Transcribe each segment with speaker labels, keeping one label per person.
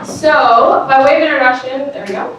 Speaker 1: So, by way of introduction, there we go.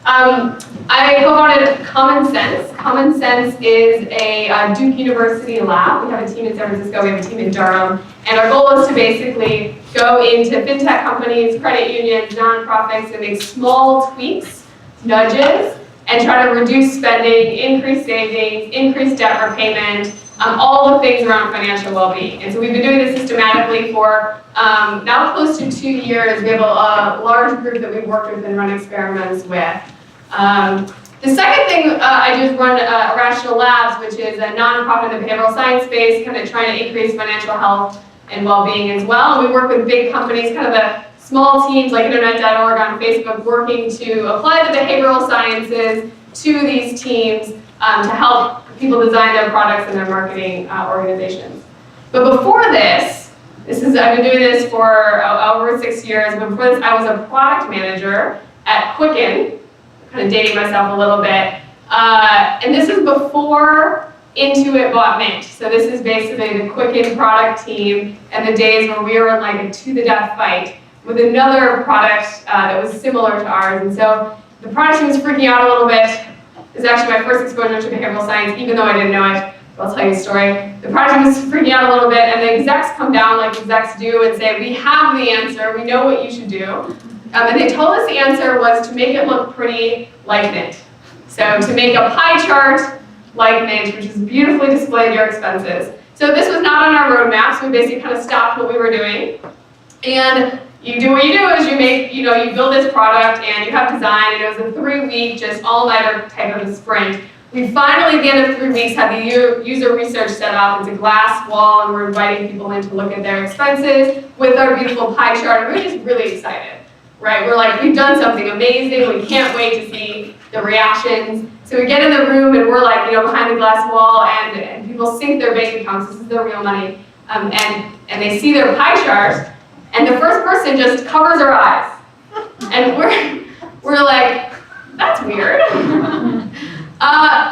Speaker 1: I co-founded Common Sense. Common Sense is a Duke University lab. We have a team in San Francisco, we have a team in Durham, and our goal is to basically go into fintech companies, credit unions, nonprofits, and make small tweaks, nudges, and try to reduce spending, increase savings, increase debt repayment, all the things around financial well-being. And so we've been doing this systematically for now close to 2 years. We have a large group that we've worked with and run experiments with. The second thing I do is run Rational Labs, which is a nonprofit in the behavioral science space, kind of trying to increase financial health and well-being as well. And we work with big companies, kind of the small teams like Internet.org on Facebook, working to apply the behavioral sciences to these teams to help people design their products and their marketing organizations. But before this I've been doing this for over 6 years. Before this, I was a product manager at Quicken, kind of dating myself a little bit. And this is before Intuit bought Mint. So this is basically the Quicken product team and the days where we were in like a to-the-death fight with another product that was similar to ours. And so the product team was freaking out a little bit. This is actually my first exposure to behavioral science, even though I didn't know it. I'll tell you a story. The product team was freaking out a little bit, and the execs come down like execs do and say, we have the answer, we know what you should do. And they told us the answer was to make it look pretty like Mint. So to make a pie chart like Mint, which is beautifully displayed your expenses. So this was not on our roadmap, so we basically kind of stopped what we were doing. And you do what you do is you build this product and you have design, and it was a 3-week, just all-nighter type of a sprint. We finally, at the end of 3 weeks, had the user research set up. It's a glass wall, and we're inviting people in to look at their expenses with our beautiful pie chart, and we're just really excited, right? We're like, we've done something amazing, we can't wait to see the reactions. So we get in the room, and we're like, behind the glass wall, and people sync their bank accounts, this is their real money, and they see their pie chart, and the first person just covers their eyes. And we're like, that's weird.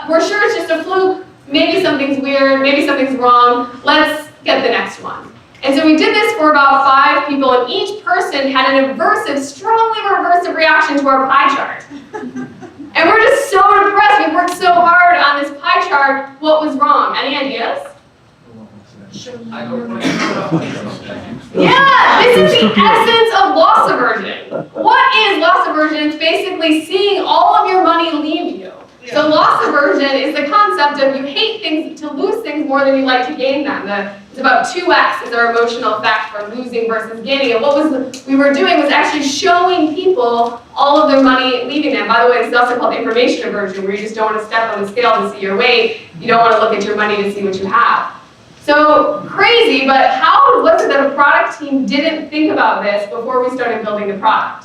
Speaker 1: We're sure it's just a fluke, maybe something's weird, maybe something's wrong, let's get the next one. And so we did this for about 5 people, and each person had an strongly reversive reaction to our pie chart. And we're just so impressed, we worked so hard on this pie chart, what was wrong? Any ideas? Yeah, this is the essence of loss aversion. What is loss aversion? It's basically seeing all of your money leave you. So loss aversion is the concept of you hate things, to lose things more than you like to gain them. It's about 2x is our emotional effect for losing versus gaining. And what we were doing was actually showing people all of their money leaving them. By the way, this is also called information aversion, where you just don't want to step on the scale to see your weight. You don't want to look at your money to see what you have. So crazy, but how was it that a product team didn't think about this before we started building the product?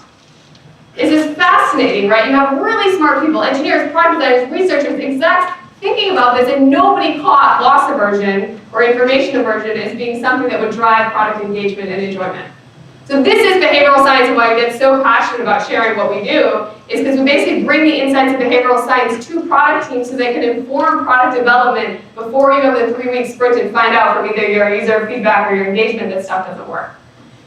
Speaker 1: This is fascinating, right? You have really smart people, engineers, product designers, researchers, execs, thinking about this, and nobody caught loss aversion or information aversion as being something that would drive product engagement and enjoyment. So this is behavioral science, and why I get so passionate about sharing what we do is because we basically bring the insights of behavioral science to product teams so they can inform product development before you have the 3-week sprint and find out from either your user feedback or your engagement that stuff doesn't work.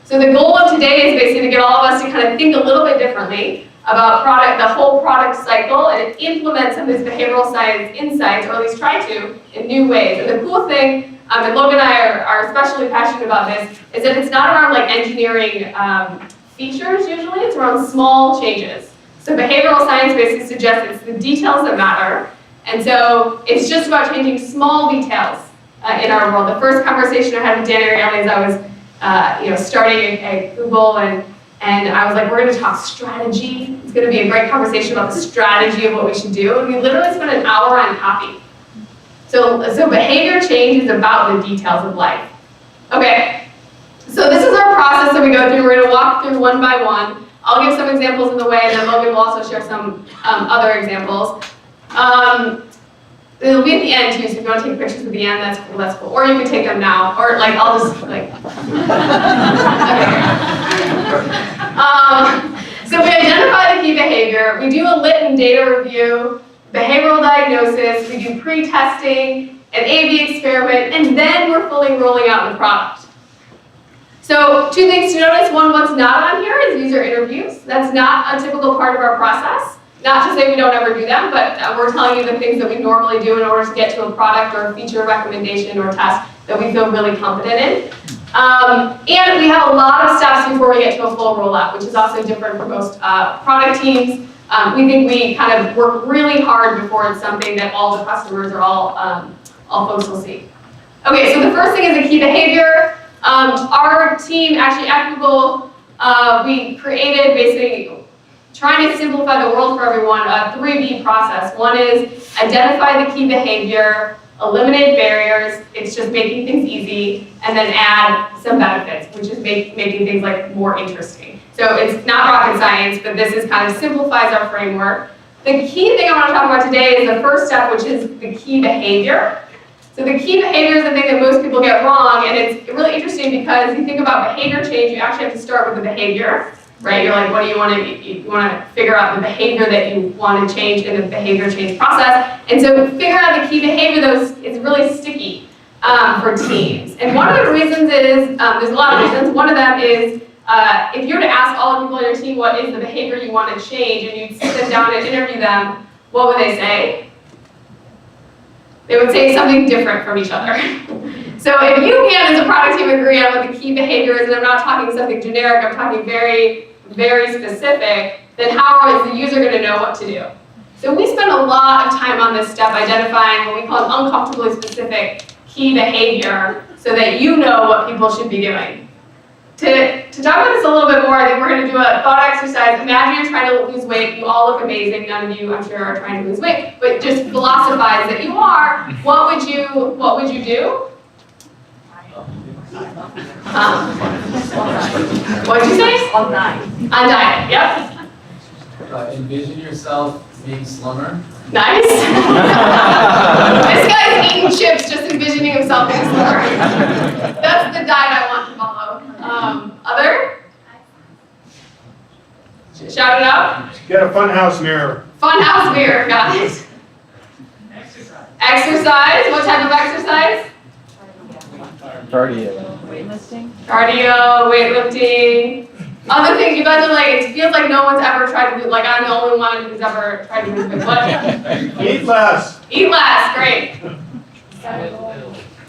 Speaker 1: So the goal of today is basically to get all of us to kind of think a little bit differently about the whole product cycle, and implement some of these behavioral science insights, or at least try to, in new ways. And the cool thing, and Logan and I are especially passionate about this, is that it's not around like engineering features usually, it's around small changes. So behavioral science basically suggests it's the details that matter, and so it's just about changing small details in our world. The first conversation I had with Dan Ariely is I was starting at Google, and I was like, we're going to talk strategy. It's going to be a great conversation about the strategy of what we should do. And we literally spent an hour on copy. So behavior change is about the details of life. Okay, so this is our process that we go through. We're going to walk through one by one. I'll give some examples in the way, and then Logan will also share some other examples. It'll be at the end too, so if you want to take pictures at the end, that's cool. Or you can take them now, or like I'll just like. So we identify the key behavior. We do a lit and data review, behavioral diagnosis. We do pre-testing, an A/B experiment, and then we're fully rolling out the product. So 2 things to notice. One, what's not on a typical part of our process. Not to say we don't ever do them, but we're telling you the things that we normally do in order to get to a product or a feature recommendation or test that we feel really confident in. And we have a lot of steps before we get to a full rollout, which is also different for most product teams. We think we kind of work really hard before it's something that all the customers or all folks will see. Okay, so the first thing is a key behavior. Our team, actually at Google, we created basically trying to simplify the world for everyone, a 3B process. One is identify the key behavior, eliminate barriers, it's just making things easy, and then add some benefits, which is making things like more interesting. So it's not rocket science, but this is kind of simplifies our framework. The key thing I want to talk about today is the first step, which is the key behavior. So the key behavior is the thing that most people get wrong, and it's really interesting because if you think about behavior change, you actually have to start with the behavior. Right? You're like, what do you want to figure out the behavior that you want to change in the behavior change process. And so figuring out the key behavior, though, is really sticky for teams. And one of the reasons is, there's a lot of reasons. One of them is, if you were to ask all the people on your team what is the behavior you want to change, and you'd sit them down and interview them, what would they say? They would say something different from each other. So if you can, as a product team, agree on what the key behavior is, and I'm not talking something generic, I'm talking very, very specific, then how is the user going to know what to do? So we spend a lot of time on this step identifying what we call an uncomfortably specific key behavior so that you know what people should be doing. To talk about this a little bit more, I think we're going to do a thought exercise. Imagine you're trying to lose weight. You all look amazing. None of you, I'm sure, are trying to lose weight, but just philosophize that you are. What would you do? What did you say? On diet. On diet, yep.
Speaker 2: Envision yourself being slimmer.
Speaker 1: Nice. This guy's eating chips, just envisioning himself being slimmer. That's the diet I want to follow. Other? Shout it out.
Speaker 3: Get a funhouse mirror.
Speaker 1: Funhouse mirror, got it. Exercise. What type of exercise?
Speaker 4: Cardio.
Speaker 1: Cardio, weightlifting. Other things, you guys are like, it feels like no one's ever tried to do, like I'm the only one who's ever tried to lose weight. What?
Speaker 3: Eat less.
Speaker 1: Eat less, great.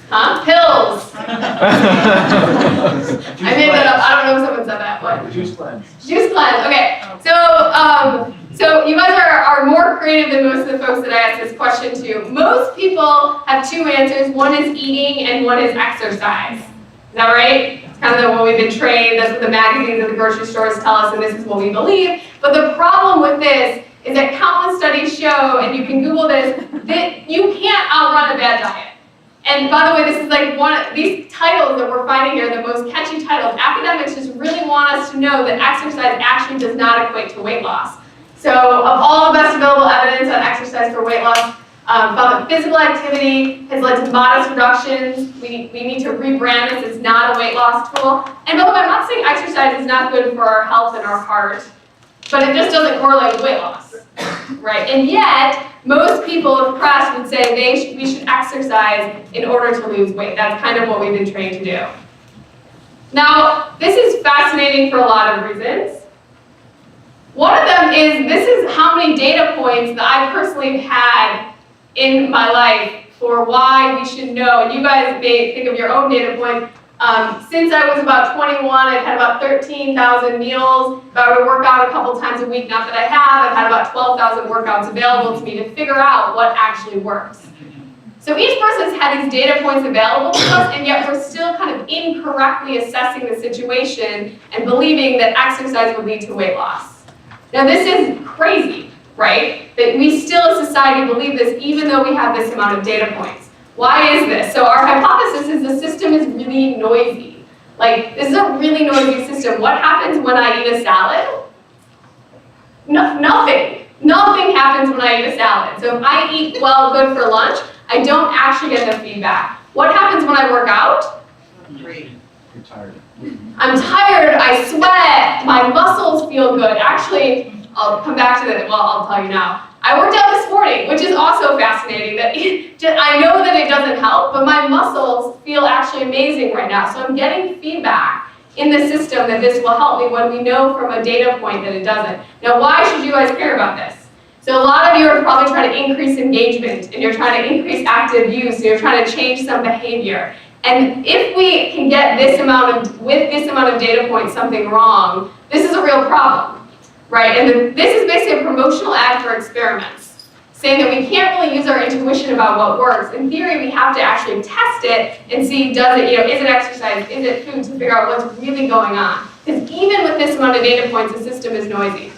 Speaker 1: Huh? Pills. I made that up, I don't know if someone said that. What?
Speaker 3: Juice cleanse.
Speaker 1: Juice cleanse, okay. So you guys are more creative than most of the folks that I asked this question to. Most people have two answers. One is eating and one is exercise. Is that right? It's kind of what we've been trained. That's what the magazines and the grocery stores tell us, and this is what we believe. But the problem with this is that countless studies show, and you can Google this, that you can't outrun a bad diet. And by the way, this is like one of these titles that we're finding here, the most catchy titles. Academics just really want us to know that exercise actually does not equate to weight loss. So of all the best available evidence on exercise for weight loss, found that physical activity has led to modest reductions. We need to rebrand this. It's not a weight loss tool. And by the way, I'm not saying exercise is not good for our health and our heart, but it just doesn't correlate with weight loss, right? And yet, most people, if pressed, would say we should exercise in order to lose weight. That's kind of what we've been trained to do. Now, this is fascinating for a lot of reasons. One of them is, this is how many data points that I personally have had in my life for why we should know. And you guys may think of your own data points. Since I was about 21, I've had about 13,000 meals. If I were to work out a couple times a week, not that I have, I've had about 12,000 workouts available to me to figure out what actually works. So each person's had these data points available to us, and yet we're still kind of incorrectly assessing the situation and believing that exercise will lead to weight loss. Now this is crazy, right? That we still as a society believe this even though we have this amount of data points. Why is this? So our hypothesis is the system is really noisy. Like, this is a really noisy system. What happens when I eat a salad? Nothing. Nothing happens when I eat a salad. So if I eat well, good for lunch, I don't actually get the feedback. What happens when I work out?
Speaker 4: You're tired.
Speaker 1: I'm tired, I sweat, my muscles feel good. Actually, I'll come back to that, well, I'll tell you now. I worked out this morning, which is also fascinating. That I know that it doesn't help, but my muscles feel actually amazing right now. So I'm getting feedback in the system that this will help me when we know from a data point that it doesn't. Now, why should you guys care about this? So a lot of you are probably trying to increase engagement, and you're trying to increase active use, and you're trying to change some behavior. And if we can get with this amount of data points something wrong, this is a real problem, right? And this is basically a promotional ad for experiments, saying that we can't really use our intuition about what works. In theory, we have to actually test it and see, does it, is it exercise, is it food, to figure out what's really going on. Because even with this amount of data points, the system is noisy.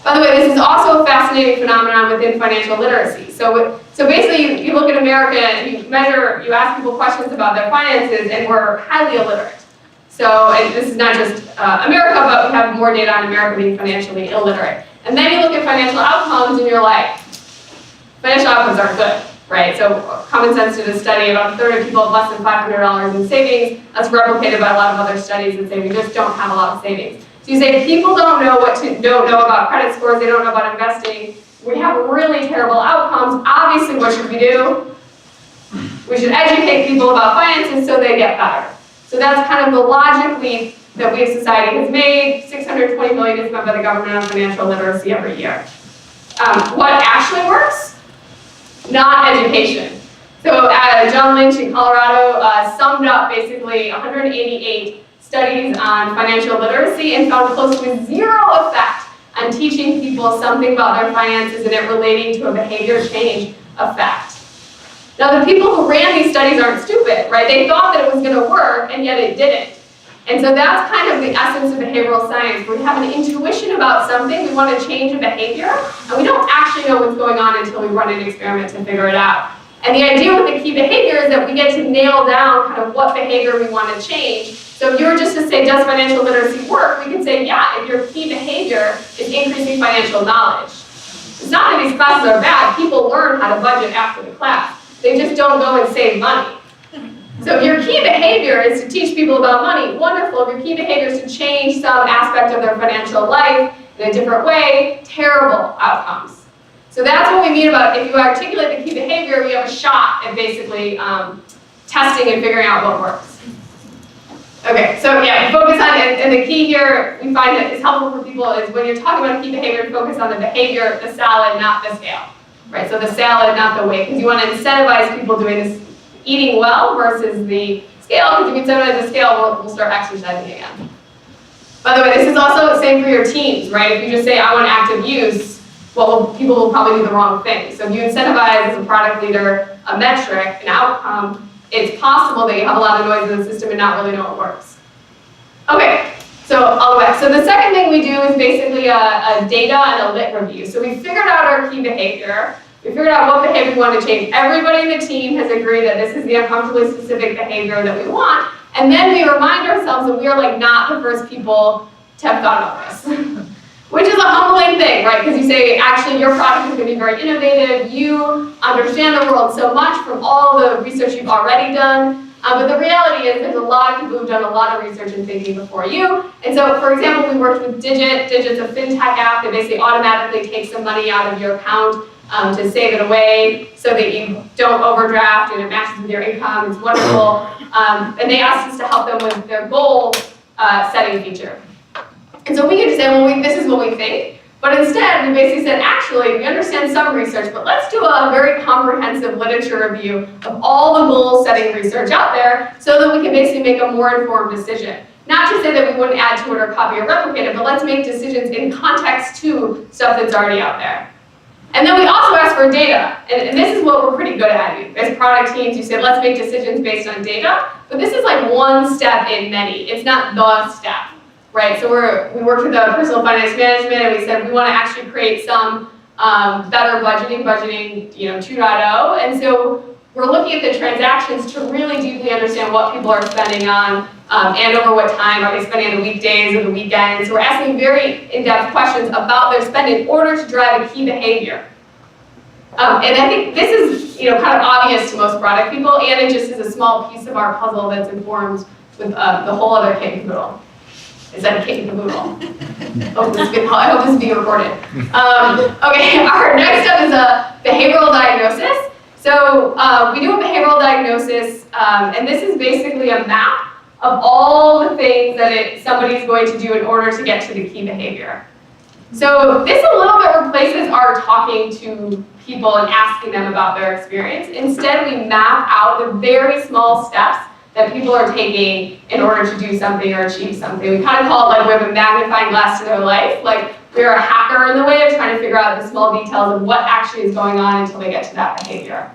Speaker 1: By the way, this is also a fascinating phenomenon within financial literacy. So basically, you look at America and you ask people questions about their finances, and we're highly illiterate. So, and this is not just America, but we have more data on America being financially illiterate. And then you look at financial outcomes, and you're like, financial outcomes aren't good, right? So Common Sense did a study, about a third of people have less than $500 in savings. That's replicated by a lot of other studies that say we just don't have a lot of savings. So you say people don't know about credit scores, they don't know about investing. We have really terrible outcomes. Obviously, what should we do? We should educate people about finances so they get better. So that's kind of the logic leap that we as society has made. $620 billion is spent by the government on financial literacy every year. What actually works? Not education. So John Lynch in Colorado summed up basically 188 studies on financial literacy and found close to zero effect on teaching people something about their finances and it relating to a behavior change effect. Now, the people who ran these studies aren't stupid, right? They thought that it was going to work, and yet it didn't. And so that's kind of the essence of behavioral science. We have an intuition about something, we want to change a behavior, and we don't actually know what's going on until we run an experiment to figure it out. And the idea with the key behavior is that we get to nail down kind of what behavior we want to change. So if you were just to say, does financial literacy work? We can say, yeah, if your key behavior is increasing financial knowledge. It's not that these classes are bad. People learn how to budget after the class. They just don't go and save money. So if your key behavior is to teach people about money, wonderful. If your key behavior is to change some aspect of their financial life in a different way, terrible outcomes. So that's what we mean about if you articulate the key behavior, we have a shot at basically testing and figuring out what works. Okay, so yeah, focus on, and the key here we find that is helpful for people is when you're talking about key behavior, focus on the behavior, the salad, not the scale. Right, so the salad, not the weight, because you want to incentivize people doing this, eating well versus the scale, because if you incentivize the scale, we'll start exercising again. By the way, this is also the same for your teams, right? If you just say, I want active use, well, people will probably do the wrong thing. So if you incentivize as a product leader a metric, an outcome, it's possible that you have a lot of noise in the system and not really know what works. Okay, so all the way. So the second thing we do is basically a data and a lit review. So we figured out our key behavior. We figured out what behavior we want to change. Everybody in the team has agreed that this is the uncomfortably specific behavior that we want. And then we remind ourselves that we are like not the first people to have thought about this. Which is a humbling thing, right? Because you say, actually, your product is going to be very innovative. You understand the world so much from all the research you've already done. But the reality is there's a lot of people who've done a lot of research and thinking before you. And so, for example, we worked with Digit. Digit's a fintech app that basically automatically takes some money out of your account to save it away so that you don't overdraft and it matches with your income. It's wonderful. And they asked us to help them with their goal setting feature. And so we could just say, well, this is what we think. But instead, we basically said, actually, we understand some research, but let's do a very comprehensive literature review of all the goal-setting research out there so that we can basically make a more informed decision. Not to say that we wouldn't add to it or copy or replicate it, but let's make decisions in context to stuff that's already out there. And then we also ask for data, and this is what we're pretty good at. As product teams, you say, let's make decisions based on data, but this is like one step in many. It's not the step. Right, so we worked with personal finance management, and we said we want to actually create some better budgeting 2.0. And so we're looking at the transactions to really deeply understand what people are spending on and over what time. Are they spending on the weekdays or the weekends? So we're asking very in-depth questions about their spend in order to drive a key behavior. And I think this is kind of obvious to most product people, and it just is a small piece of our puzzle that's informed with the whole other kit and caboodle. Is that a kit and caboodle? I hope this is being recorded. Okay, our next step is a behavioral diagnosis. So we do a behavioral diagnosis, and this is basically a map of all the things that somebody's going to do in order to get to the key behavior. So this a little bit replaces our talking to people and asking them about their experience. Instead, we map out the very small steps that people are taking in order to do something or achieve something. We kind of call it like we have a magnifying glass to their life. Like we're a hacker in the way of trying to figure out the small details of what actually is going on until they get to that behavior.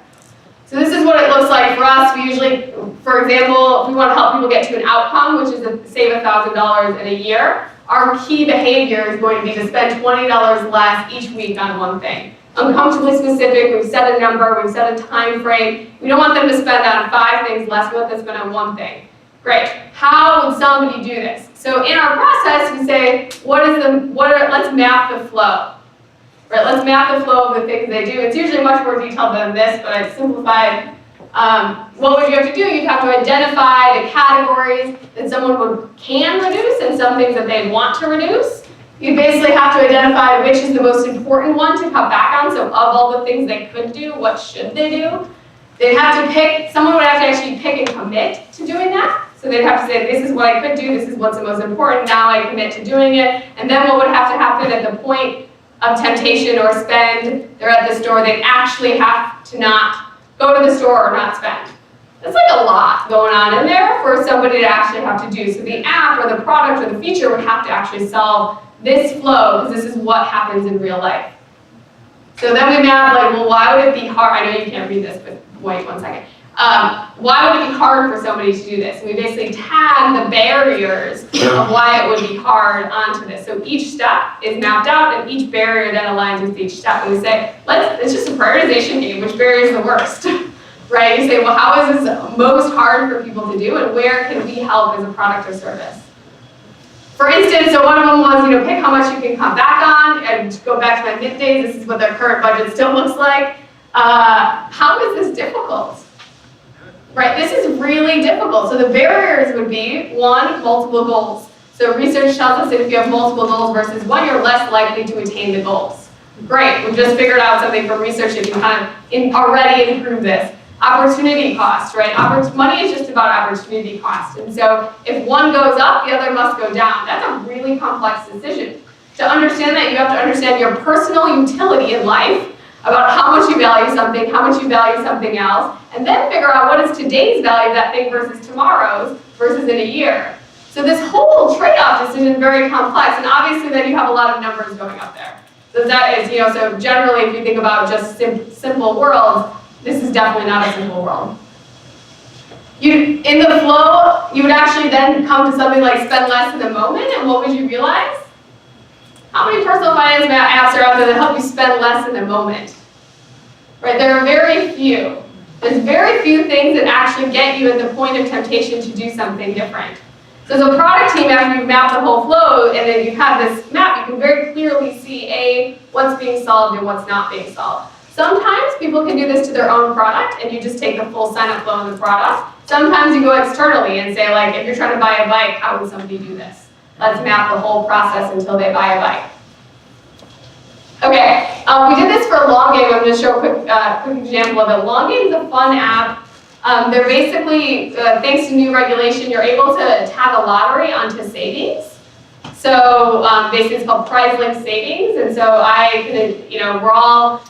Speaker 1: So this is what it looks like for us. We usually, for example, if we want to help people get to an outcome, which is to save $1,000 in a year, our key behavior is going to be to spend $20 less each week on one thing. Uncomfortably specific, we've set a number, we've set a time frame. We don't want them to spend on 5 things less, we want them to spend on one thing. Great. How would somebody do this? So in our process, we say, let's map the flow. Right, let's map the flow of the things they do. It's usually much more detailed than this, but I've simplified. What would you have to do? You'd have to identify the categories that someone can reduce and some things that they want to reduce. You basically have to identify which is the most important one to cut back on. So of all the things they could do, what should they do? They'd have to pick, someone would have to actually pick and commit to doing that. So they'd have to say, this is what I could do, this is what's the most important, now I commit to doing it. And then what would have to happen at the point of temptation or spend, they're at the store, they actually have to not go to the store or not spend. That's like a lot going on in there for somebody to actually have to do. So the app or the product or the feature would have to actually solve this flow, because this is what happens in real life. So then we map like, well, why would it be hard? I know you can't read this, but wait 1 second. Why would it be hard for somebody to do this? And we basically tag the barriers of why it would be hard onto this. So each step is mapped out, and each barrier then aligns with each step. And we say, it's just a prioritization game. Which barrier is the worst? Right? You say, well, how is this most hard for people to do, and where can we help as a product or service? For instance, so one of them was, pick how much you can cut back on, and go back to my mid days. This is what their current budget still looks like. How is this difficult? Right, this is really difficult. So the barriers would be, 1, multiple goals. So research tells us that if you have multiple goals versus one, you're less likely to attain the goals. Great, we've just figured out something from research that can kind of already improve this. Opportunity cost, right? Money is just about opportunity cost. And so if one goes up, the other must go down. That's a really complex decision. To understand that, you have to understand your personal utility in life, about how much you value something, how much you value something else, and then figure out what is today's value of that thing versus tomorrow's versus in a year. So this whole trade-off decision is very complex, and obviously then you have a lot of numbers going up there. So that is, so generally if you think about just simple worlds, this is definitely not a simple world. In the flow, you would actually then come to something like spend less in the moment, and what would you realize? How many personal finance apps are out there that help you spend less in the moment? Right, there are very few. There's very few things that actually get you at the point of temptation to do something different. So as a product team, after you've mapped the whole flow, and then you have this map, you can very clearly see, what's being solved and what's not being solved. Sometimes people can do this to their own product, and you just take the full sign-up flow in the product. Sometimes you go externally and say, if you're trying to buy a bike, how would somebody do this? Let's map the whole process until they buy a bike. Okay, we did this for Longing. I'm going to show a quick example of it. Longing is a fun app. They're basically, thanks to new regulation, you're able to tag a lottery onto savings. So basically it's called prize-linked savings. And so we're all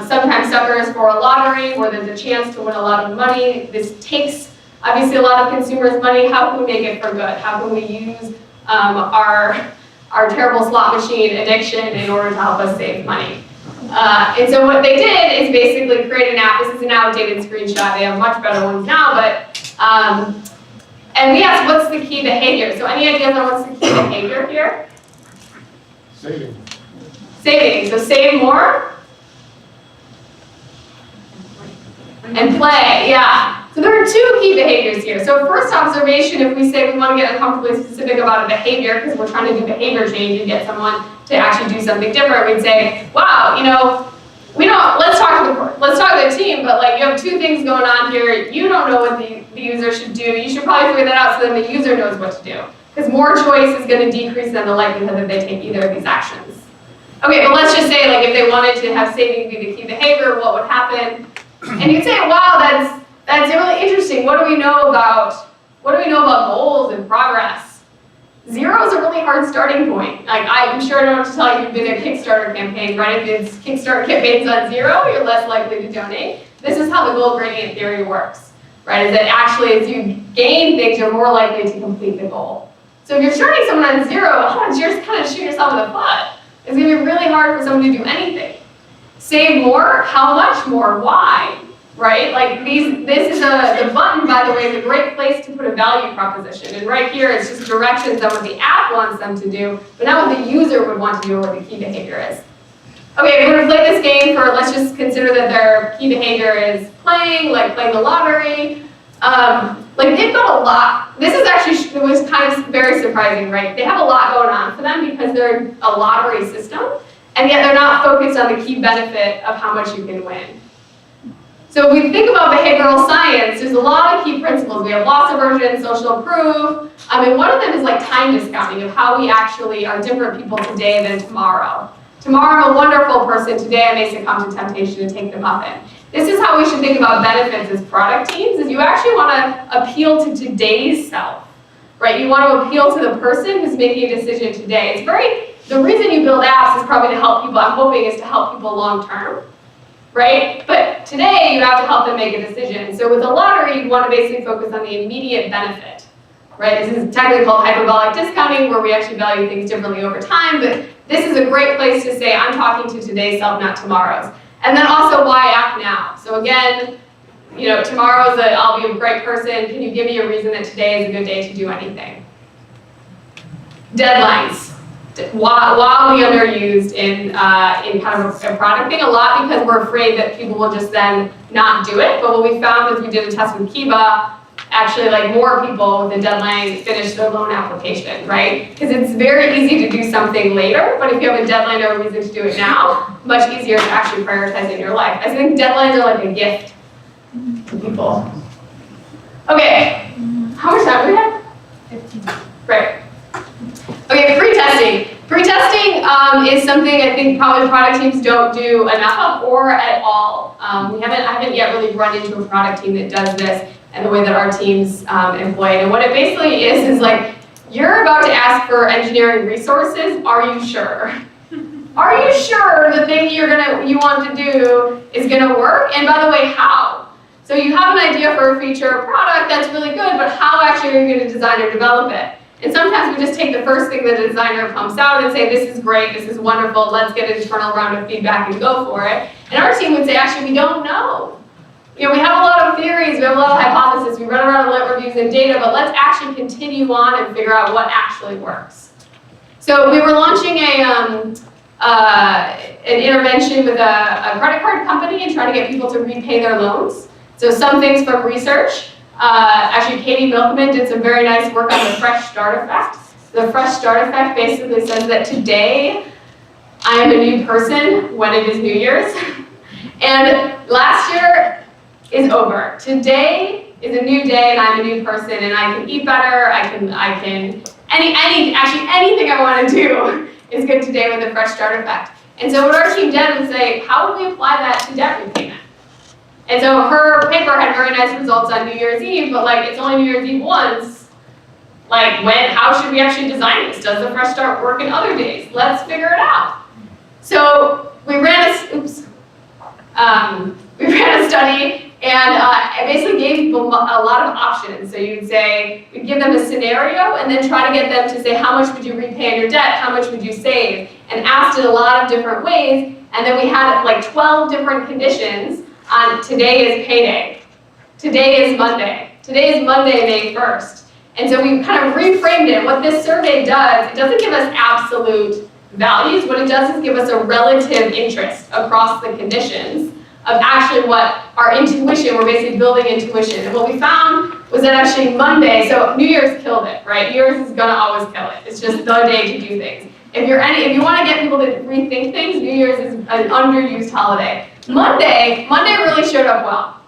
Speaker 1: sometimes suckers for a lottery where there's a chance to win a lot of money. This takes, obviously, a lot of consumers' money. How can we make it for good? How can we use our terrible slot machine addiction in order to help us save money? And so what they did is basically create an app. This is an outdated screenshot. They have much better ones now, but and we asked, what's the key behavior? So any ideas on what's the key behavior here?
Speaker 3: Saving.
Speaker 1: Saving. So save more and play. Yeah. So there are 2 key behaviors here. So first observation, if we say we want to get uncomfortably specific about a behavior because we're trying to do behavior change and get someone to actually do something different, we'd say, wow, let's talk to the team, but you have 2 things going on here. You don't know what the user should do. You should probably figure that out so then the user knows what to do. Because more choice is going to decrease than the likelihood that they take either of these actions. Okay, but let's just say if they wanted to have saving be the key behavior, what would happen? And you'd say, wow, that's really interesting. What do we know about What do we know about goals and progress? 0 is a really hard starting point. Like, I'm sure I don't have to tell you you've been in a Kickstarter campaign, right? If it's Kickstarter campaign's on 0, you're less likely to donate. This is how the goal gradient theory works, right? Is that actually as you gain things, you're more likely to complete the goal. So if you're starting someone on 0, you're just kind of shooting yourself in the foot. It's gonna be really hard for someone to do anything. Save more? How much more? Why? Right? Like this is the button, by the way, is a great place to put a value proposition. And right here, it's just directions on what the app wants them to do, but not what the user would want to do or what the key behavior is. Okay, we're gonna play this game for, let's just consider that their key behavior is playing, like playing the lottery. Like they've got a lot. This is actually, it was kind of very surprising, right? They have a lot going on for them because they're a lottery system, and yet they're not focused on the key benefit of how much you can win. So if we think about behavioral science, there's a lot of key principles. We have loss aversion, social proof. I mean, one of them is like time discounting of how we actually are different people today than tomorrow. Tomorrow I'm a wonderful person, today I may succumb to temptation to take the muffin. This is how we should think about benefits as product teams, is you actually want to appeal to today's self, right? You want to appeal to the person who's making a decision today. The reason you build apps is probably to help people, I'm hoping, is to help people long term, right? But today you have to help them make a decision. So with a lottery, you want to basically focus on the immediate benefit, right? This is technically called hyperbolic discounting, where we actually value things differently over time, but this is a great place to say, I'm talking to today's self, not tomorrow's. And then also, why act now? So again, tomorrow's I'll be a great person. Can you give me a reason that today is a good day to do anything? Deadlines. Wildly underused in kind of a product thing, a lot because we're afraid that people will just then not do it. But what we found is we did a test with Kiva, actually like more people with a deadline finish their loan application, right? Because it's very easy to do something later, but if you have a deadline or a reason to do it now, much easier to actually prioritize in your life. I think deadlines are like a gift to people. Okay, how much time do we have? 15. Right. Okay, pre-testing. Pre-testing is something I think probably product teams don't do enough of or at all. I haven't yet really run into a product team that does this and the way that our teams employ it. And what it basically is like, you're about to ask for engineering resources, are you sure? Are you sure the thing you want to do is gonna work? And by the way, how? So you have an idea for a feature or product that's really good, but how actually are you gonna design or develop it? And sometimes we just take the first thing that the designer pumps out and say, this is great, this is wonderful, let's get an internal round of feedback and go for it. And our team would say, actually, we don't know. We have a lot of theories, we have a lot of hypotheses, we run around lit reviews and data, but let's actually continue on and figure out what actually works. So we were launching an intervention with a credit card company and trying to get people to repay their loans. So some things from research. Actually, Katie Milkman did some very nice work on the fresh start effect. The fresh start effect basically says that today I am a new person when it is New Year's. And last year is over. Today is a new day and I'm a new person and I can eat better, actually anything I want to do is good today with the fresh start effect. And so what our team did was say, how would we apply that to debt repayment? And so her paper had very nice results on New Year's Eve, but like it's only New Year's Eve once. Like how should we actually design this? Does the fresh start work in other days? Let's figure it out. So we ran a study and I basically gave people a lot of options. So you'd say, we'd give them a scenario and then try to get them to say, how much would you repay on your debt? How much would you save? And asked it a lot of different ways. And then we had like 12 different conditions on today is payday. Today is Monday. Today is Monday, May 1st. And so we kind of reframed it. What this survey does, it doesn't give us absolute values. What it does is give us a relative interest across the conditions of actually what our intuition, we're basically building intuition. And what we found was that actually Monday, so New Year's killed it, right? New Year's is gonna always kill it. It's just the day to do things. If you want to get people to rethink things, New Year's is an underused holiday. Monday really showed up well.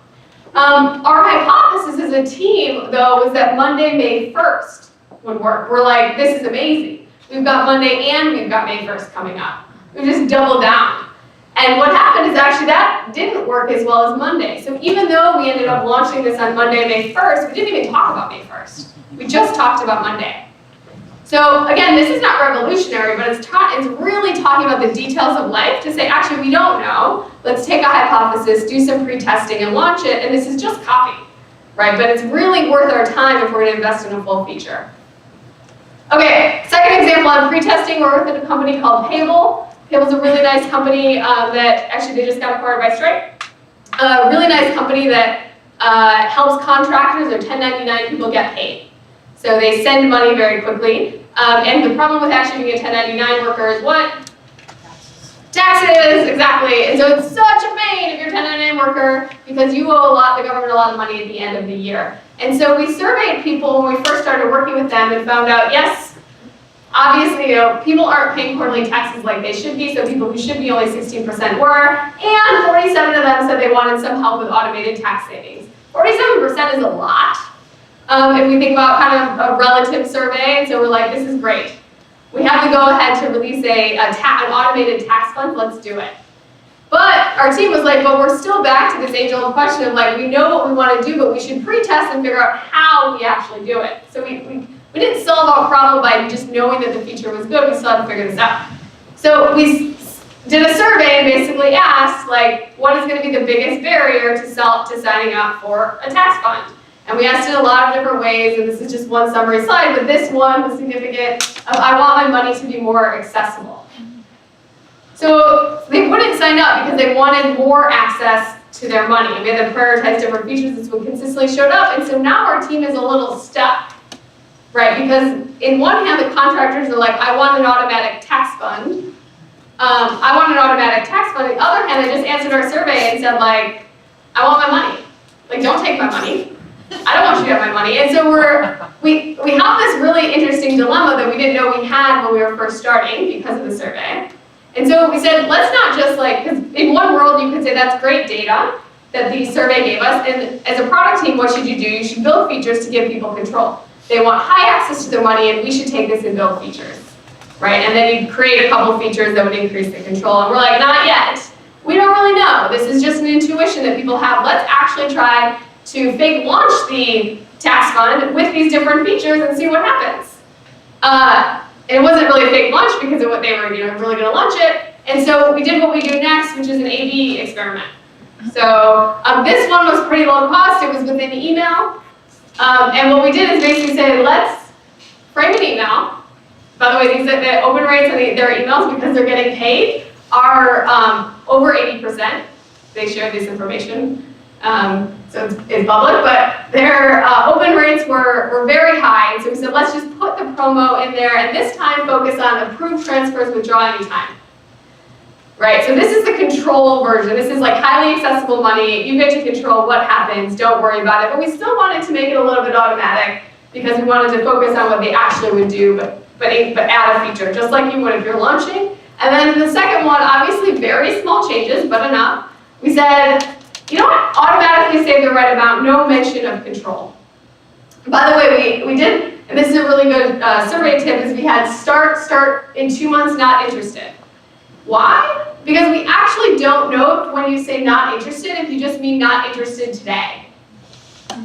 Speaker 1: Our hypothesis as a team, though, was that Monday, May 1st would work. We're like, this is amazing. We've got Monday and we've got May 1st coming up. We just doubled down. And what happened is actually that didn't work as well as Monday. So even though we ended up launching this on Monday, May 1st, we didn't even talk about May 1st. We just talked about Monday. So again, this is not revolutionary, but it's really talking about the details of life to say, actually, we don't know. Let's take a hypothesis, do some pre-testing, and launch it. And this is just copy, right? But it's really worth our time if we're going to invest in a full feature. Okay, second example on pre-testing, we're with a company called Payable. Payable's a really nice company that actually they just got acquired by Stripe. A really nice company that helps contractors or 1099 people get paid. So they send money very quickly. And the problem with actually being a 1099 worker is what? Taxes, exactly. And so it's such a pain if you're a 1099 worker because you owe the government a lot of money at the end of the year. And so we surveyed people when we first started working with them and found out, yes, obviously, people aren't paying quarterly taxes like they should be, so people who should be only 16% were, and 47 of them said they wanted some help with automated tax savings. 47% is a lot. If we think about kind of a relative survey, and so we're like, this is great. We have to go ahead to release an automated tax fund, let's do it. But our team was like, but we're still back to this age-old question of like, we know what we want to do, but we should pre-test and figure out how we actually do it. So we didn't solve our problem by just knowing that the feature was good, we still had to figure this out. So we did a survey and basically asked, like, what is going to be the biggest barrier to signing up for a tax fund? And we asked it a lot of different ways, and this is just one summary slide, but this one was significant. I want my money to be more accessible. So they wouldn't sign up because they wanted more access to their money. We had to prioritize different features. This one consistently showed up, and so now our team is a little stuck, right? Because in one hand, the contractors are like, I want an automatic tax fund. I want an automatic tax fund. On the other hand, I just answered our survey and said, like, I want my money. Like, don't take my money. I don't want you to have my money. And so we have this really interesting dilemma that we didn't know we had when we were first starting because of the survey. And so we said, let's not just like, because in one world you could say that's great data that the survey gave us, and as a product team, what should you do? You should build features to give people control. They want high access to their money, and we should take this and build features, right? And then you create a couple features that would increase the control. And we're like, not yet. We don't really know. This is just an intuition that people have. Let's actually try to fake launch the tax fund with these different features and see what happens. It wasn't really a fake launch because of what they were really going to launch it. And so we did what we do next, which is an A/B experiment. So this one was pretty low cost. It was within email. And what we did is basically say, let's frame an email. By the way, the open rates on their emails, because they're getting paid, are over 80%. They share this information. So it's public, but their open rates were very high. And so we said, let's just put the promo in there, and this time focus on approved transfers, withdraw anytime. Right, so this is the control version. This is like highly accessible money. You get to control what happens, don't worry about it. But we still wanted to make it a little bit automatic because we wanted to focus on what they actually would do, but add a feature, just like you would if you're launching. And then in the second one, obviously very small changes, but enough. We said, you know what? Automatically save the right amount, no mention of control. By the way, we did, and this is a really good survey tip, is we had start in 2 months, not interested. Why? Because we actually don't know if when you say not interested, if you just mean not interested today.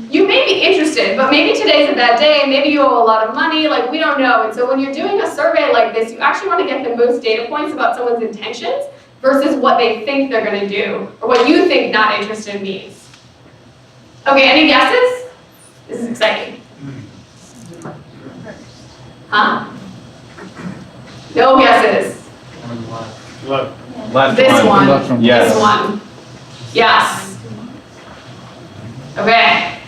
Speaker 1: You may be interested, but maybe today's a bad day, maybe you owe a lot of money, like we don't know. And so when you're doing a survey like this, you actually want to get the most data points about someone's intentions versus what they think they're going to do, or what you think not interested means. Okay, any guesses? This is exciting. Huh? No guesses. This one.
Speaker 4: Yes.
Speaker 1: This one. Yes. Okay.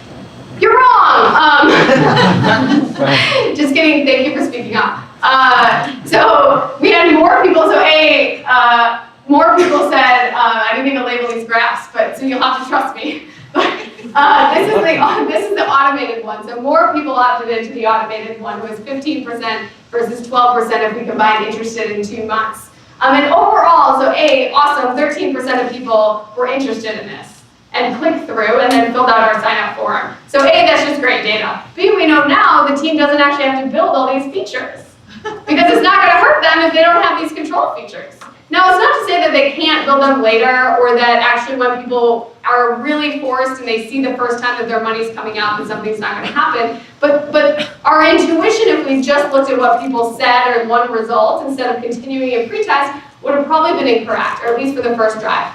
Speaker 1: You're wrong. Just kidding. Thank you for speaking up. So we had more people. So more people said, I didn't even label these graphs, but so you'll have to trust me. This is the automated one. So more people opted into the automated one. It was 15% versus 12% if we combine interested in 2 months. And overall, so awesome, 13% of people were interested in this and clicked through and then filled out our sign-up form. So that's just great data. B, we know now the team doesn't actually have to build all these features because it's not going to hurt them if they don't have these control features. Now, it's not to say that they can't build them later, or that actually when people are really forced and they see the first time that their money's coming out that something's not going to happen. But our intuition, if we just looked at what people said or one result instead of continuing a pretest, would have probably been incorrect, or at least for the first drive.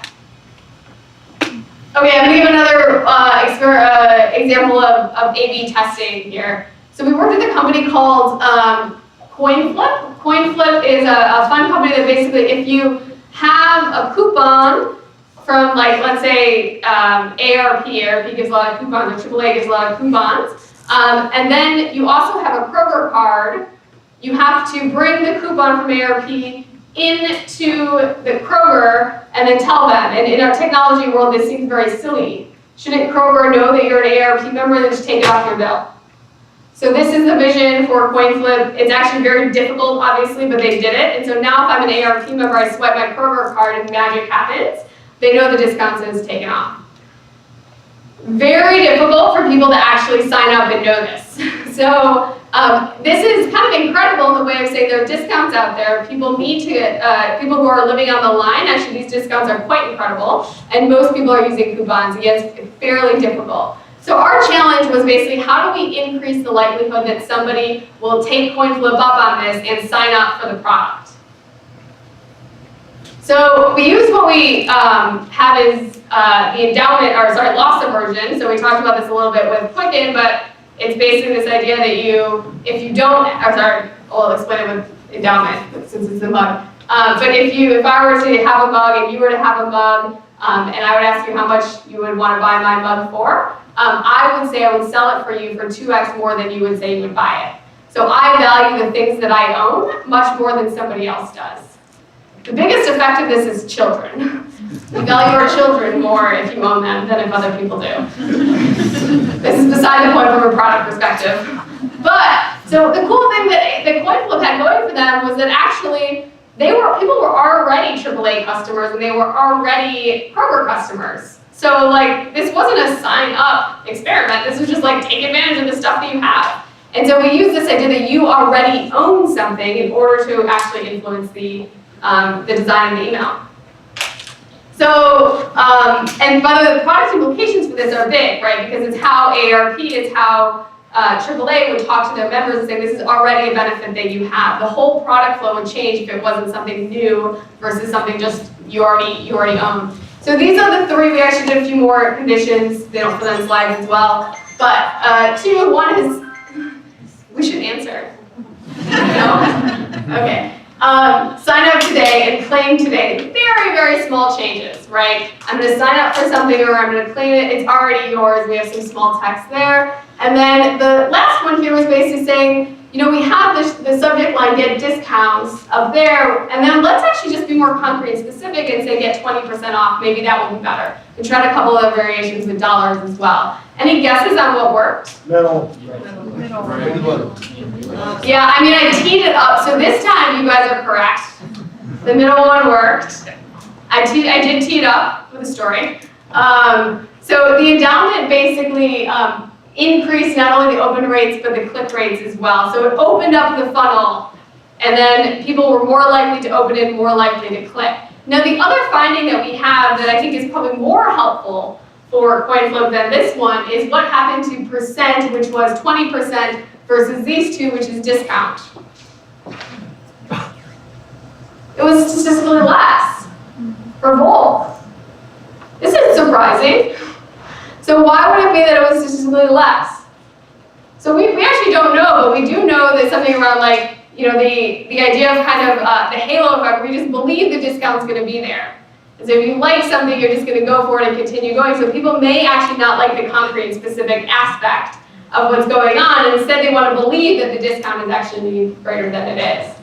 Speaker 1: Okay, I'm going to give another example of A/B testing here. So we worked with a company called CoinFlip. CoinFlip is a fun company that basically, if you have a coupon from, like, let's say ARP gives a lot of coupons, or AAA gives a lot of coupons, and then you also have a Kroger card, you have to bring the coupon from ARP into the Kroger and then tell them. And in our technology world, this seems very silly. Shouldn't Kroger know that you're an ARP member and just take it off your bill? So this is the vision for CoinFlip. It's actually very difficult, obviously, but they did it. And so now if I'm an ARP member, I swipe my Kroger card and magic happens. They know the discount is taken off. Very difficult for people to actually sign up and know this. So this is kind of incredible in the way of saying there are discounts out there. People need to get, people who are living on the line, actually these discounts are quite incredible. And most people are using coupons. Again, it's fairly difficult. So our challenge was basically, how do we increase the likelihood that somebody will take CoinFlip up on this and sign up for the product? So we use what we have is the endowment, or sorry, loss aversion. So we talked about this a little bit with Quicken, but it's basically this idea that you, if you don't, or sorry, I'll explain it with endowment since it's a mug. But if I were to have a mug and you were to have a mug, and I would ask you how much you would want to buy my mug for, I would say I would sell it for you for 2x more than you would say you would buy it. So I value the things that I own much more than somebody else does. The biggest effect of this is children. We value our children more if you own them than if other people do. This is beside the point from a product perspective. But, so the cool thing that CoinFlip had going for them was that actually people were already AAA customers and they were already Kroger customers. So like, this wasn't a sign up experiment. This was just like, take advantage of the stuff that you have. And so we use this idea that you already own something in order to actually influence the design of the email. So, and by the way, the product implications for this are big, right? Because it's how AARP, it's how AAA would talk to their members and say, this is already a benefit that you have. The whole product flow would change if it wasn't something new versus something just you already own. So these are the three. We actually did a few more conditions. They don't fit on slides as well. But one is, we should answer. No? Okay. Sign up today and claim today. Very, very small changes, right? I'm going to sign up for something or I'm going to claim it. It's already yours. We have some small text there. And then the last one here was basically saying, we have the subject line, get discounts up there, and then let's actually just be more concrete and specific and say get 20% off. Maybe that will be better. We tried a couple of variations with dollars as well. Any guesses on what worked?
Speaker 3: Middle.
Speaker 1: Yeah, I mean, I teed it up, so this time you guys are correct. The middle one worked. I did tee it up with a story. So the endowment basically increased not only the open rates, but the click rates as well. So it opened up the funnel, and then people were more likely to open it, more likely to click. Now the other finding that we have that I think is probably more helpful for CoinFlip than this one is what happened to percent, which was 20%, versus these two, which is discount. It was statistically less for both. This is surprising. So why would it be that it was statistically less? So we actually don't know, but we do know that something around like, the idea of kind of the halo effect, we just believe the discount's going to be there. And so if you like something, you're just going to go for it and continue going. So people may actually not like the concrete and specific aspect of what's going on, and instead they want to believe that the discount is actually greater than it is.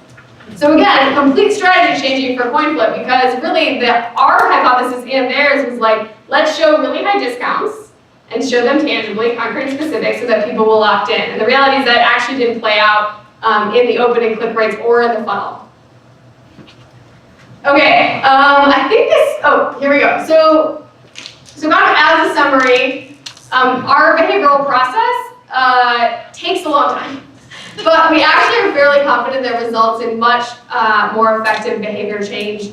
Speaker 1: So again, complete strategy changing for CoinFlip, because really our hypothesis and theirs was like, let's show really high discounts and show them tangibly, concrete and specific, so that people will opt in. And the reality is that actually didn't play out in the open and click rates or in the funnel. Okay, I think here we go. So kind of as a summary, our behavioral process takes a long time, but we actually are fairly confident that results in much more effective behavior change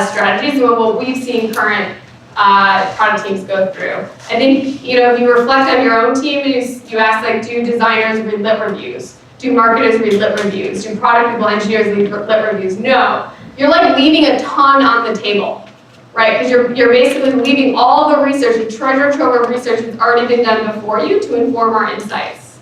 Speaker 1: strategies and what we've seen current product teams go through. I think, if you reflect on your own team, you ask, like, do designers read lit reviews? Do marketers read lit reviews? Do product people, engineers read lit reviews? No. You're like leaving a ton on the table, right? Because you're basically leaving all the research, the treasure trove of research that's already been done before you to inform our insights.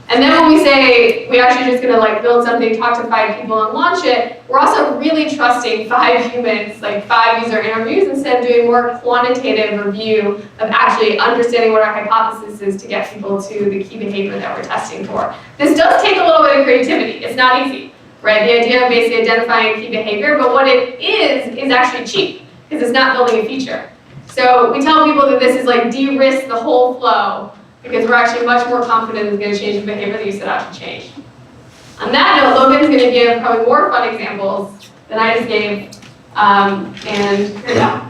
Speaker 1: And then when we say we're actually just gonna like build something, talk to 5 people and launch it, we're also really trusting 5 humans, like 5 user interviews, instead of doing more quantitative review of actually understanding what our hypothesis is to get people to the key behavior that we're testing for. This does take a little bit of creativity. It's not easy, right? The idea of basically identifying key behavior, but what it is actually cheap, because it's not building a feature. So we tell people that this is like de-risk the whole flow, because we're actually much more confident it's going to change the behavior that you set out to change. On that note, Logan's going to give probably more fun examples than I just gave, and here we go.